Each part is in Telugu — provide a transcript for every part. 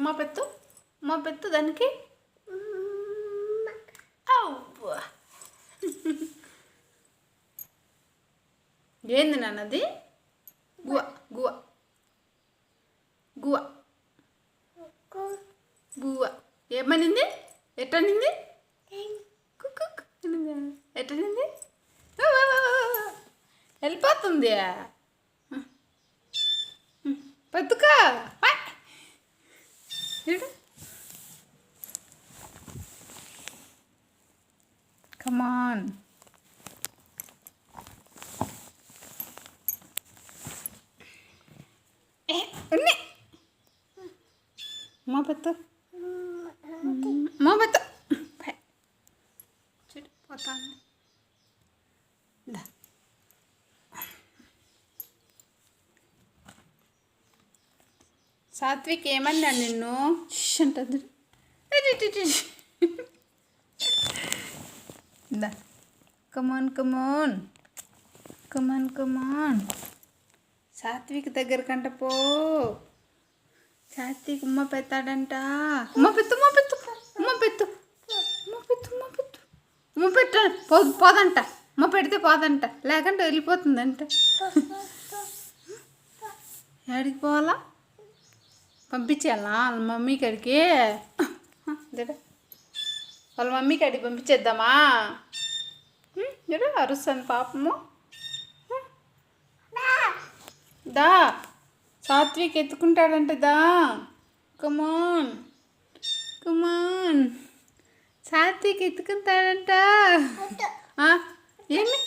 మా పెత్తు దానికి ఏంది నాన్నది? గువ గువ గువ గువ ఏమనింది? ఎట్టనింది? ఎట్టనింది? వెళ్ళిపోతుంది పెద్దకా కమాన్ మా పెద్ద పోతాను. సాత్విక్ ఏమన్నా నిన్ను అంటుంది. కమాన్ కమాన్ కమాన్ కమాన్ సాత్విక్ దగ్గర కంట పో. సాత్విక్ ఉమ్మ పెడతాడంట. ఉమ్మ పెట్టు ఉమ్మ పెట్టు ఉమ్మ పెట్టు ఉమ్మ పెట్టు ఉమ్మ పెట్టు ఉమ్మ పెట్ట పోదంట. ఉమ్మ పెడితే పోదంట, లేకుంటే వెళ్ళిపోతుందంట. ఎక్కడికి పోవాలా? పంపించేయాలా వాళ్ళ మమ్మీ కాడికి? వాళ్ళ మమ్మీ కాడికి పంపించేద్దామా? చూడు అరుస్తుంది పాపము. దా సాత్విక్ ఎత్తుకుంటాడంట. దా కమాన్ కమాన్ సాత్విక్ ఎత్తుకుంటాడంట. ఏమి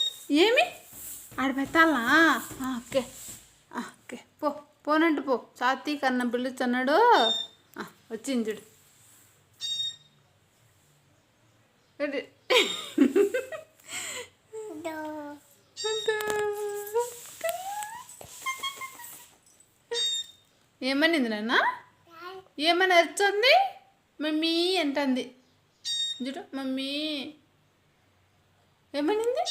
ఏమి ఆడ పెట్టాలా? ఓకే ఓకే పోనంటు పో. సాత్విక్ అన్న పిలుస్తున్నాడు. వచ్చింది చూడు. ఏమనింది నాన్న? ఏమని అరుచుంది? మమ్మీ అంటుంది చూడు. మమ్మీ ఏమనింది?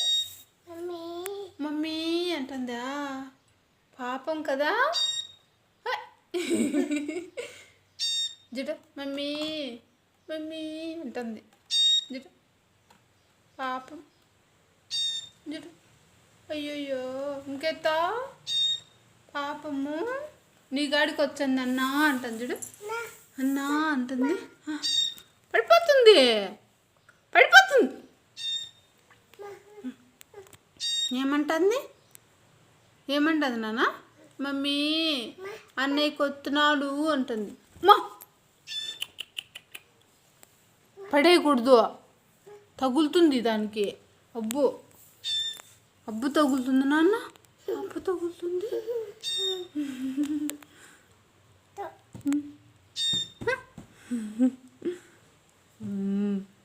మమ్మీ అంటుందా? పాపం కదా. చూడు మమ్మీ మమ్మీ అంటుంది చూడు. పాపం చూడు. అయ్యయ్యో ఇంకెత్తా పాపము నీ గాడికి వచ్చింది అన్నా అంటుంది చూడు. అన్నా అంటుంది. పడిపోతుంది పడిపోతుంది. ఏమంటుంది? ఏమంటుంది నాన్న? మమ్మీ అన్నయ్య కొత్తున్నాడు అంటుంది. మా పడేయకూడదు, తగులుతుంది దానికి. అబ్బు అబ్బు తగులుతుంది నాన్న, అబ్బు తగులుతుంది.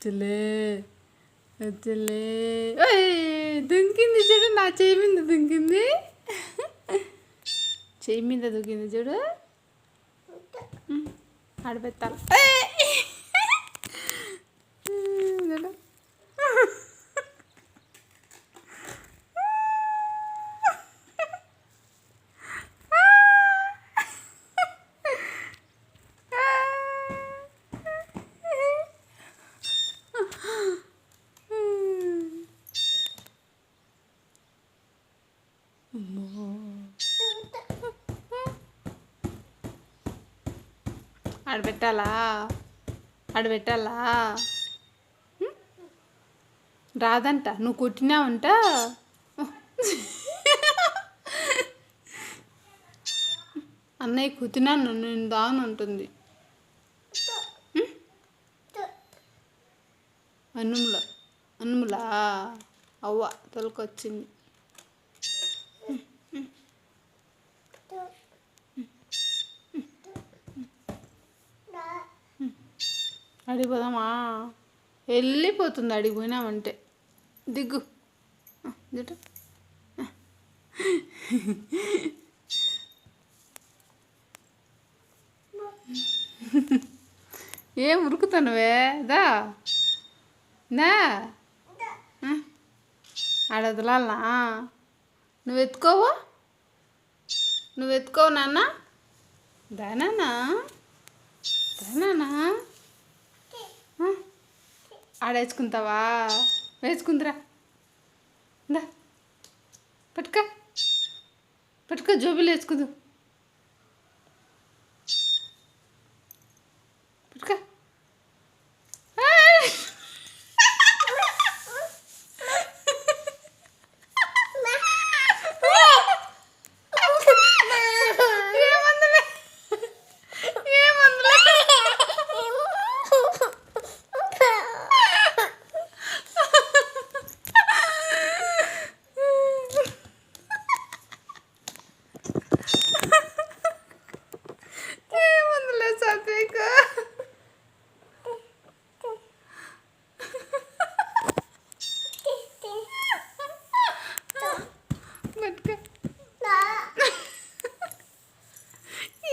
చెల్లే చెల్లే దుంకింది చూడు. నా చేయి మీద దుంకింది. చేయి మీద దుంకింది చూడు. ఆడబెత్తాలి. ఆడబెట్టాలా? ఆడబెట్టాలా? రాదంట. నువ్వు కొట్టినావంట. అన్నయ్య కుట్టినాను నేను దాని ఉంటుంది. అన్నములా అవ్వ తొలకొచ్చింది. అడిగిపోదామా? వెళ్ళిపోతుంది అడిగిపోయినామంటే. దిగ్గు జుట్టు. ఏం ఉరుకుతానువే? దా నా ఆడదలాలనా? నువ్వు ఎత్తుకోవా? నువ్వు ఎత్తుకోవు నాన్న? దానా నానా ఆడ వేసుకుంటావా? వేసుకుందిరా. దా పట్టుక పట్టుక జోబులు వేసుకుందు. పట్టుక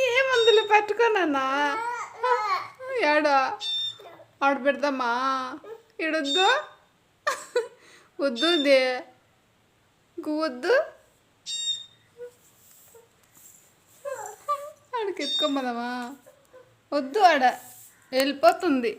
ఏ మందులు పెట్టుకోనన్నా ఏడా ఆడ పెడతామా? ఈడొద్దు వద్దు దే వద్దు ఆడికి ఎత్తుకోమదమ్మా. వద్దు ఆడ వెళ్ళిపోతుంది.